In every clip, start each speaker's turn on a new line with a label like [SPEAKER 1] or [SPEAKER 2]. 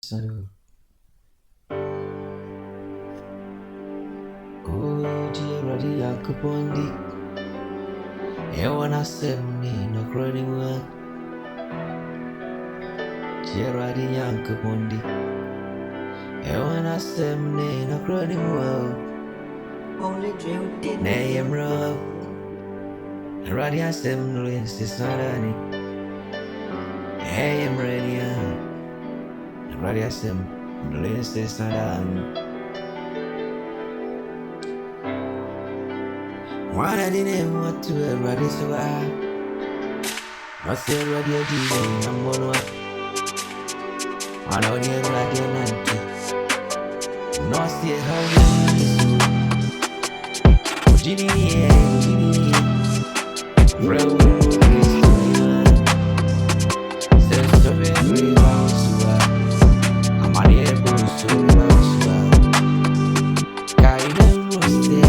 [SPEAKER 1] So, oh, dear, ready, I could bondi. You wanna send me no crying work. Dear, ready, I could bondi. You wanna send me no crying work.
[SPEAKER 2] Only dream did
[SPEAKER 1] Nay, I'm rough. Ready, I send no list, it's not any. Hey, I'm ready, ready, I send no list, it's not any. One I didn't want to ready, so I said, ready, I did, I'm one one. I know you're ready, and no, I see how you Genie, Real Christina, says to every house, I'm unable to love. Kaina Muste,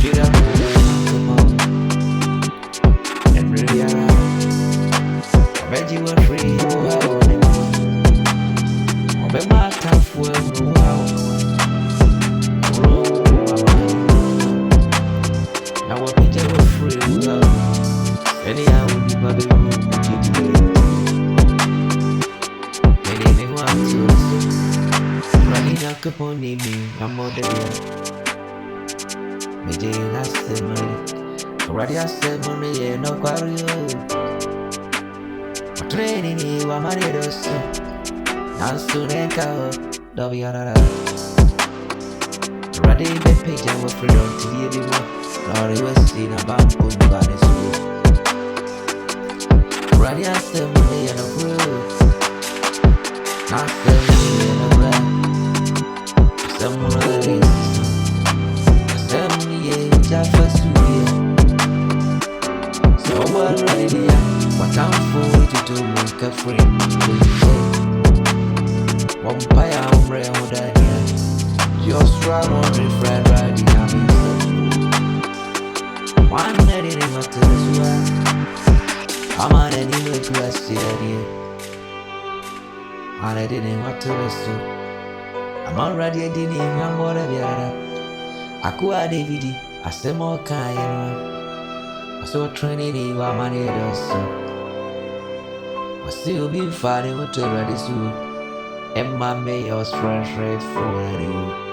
[SPEAKER 1] Jira Kuma, and Ria, I bet you were free, I bet my tough world, now what we do free, anyhow, we be baby, me want to, running up upon me, I'm more than me did I say money, already I said money, no quarry. Training you, I'm a little soon. Now soon and cow, Doviana. Ready, the page and we're free on TV anymore. Nor you was seen a bamboo in the body school. Ready, I said, money and a crew. Not selling in a black. Someone of the races. Assembly, Jaffa Studio. So, what ready, what I'm for to do, make a friend. Vampire hombre modania. Just run on the friend riding a miss. One night in a matter I'm on any way to a city. I didn't want to wrestle. I'm already a dinner, I'm more of yara. Aqua Davidi, I say more kind. I saw training in my money. I still be fighting with the ready soup. And my mayor's fresh red for you.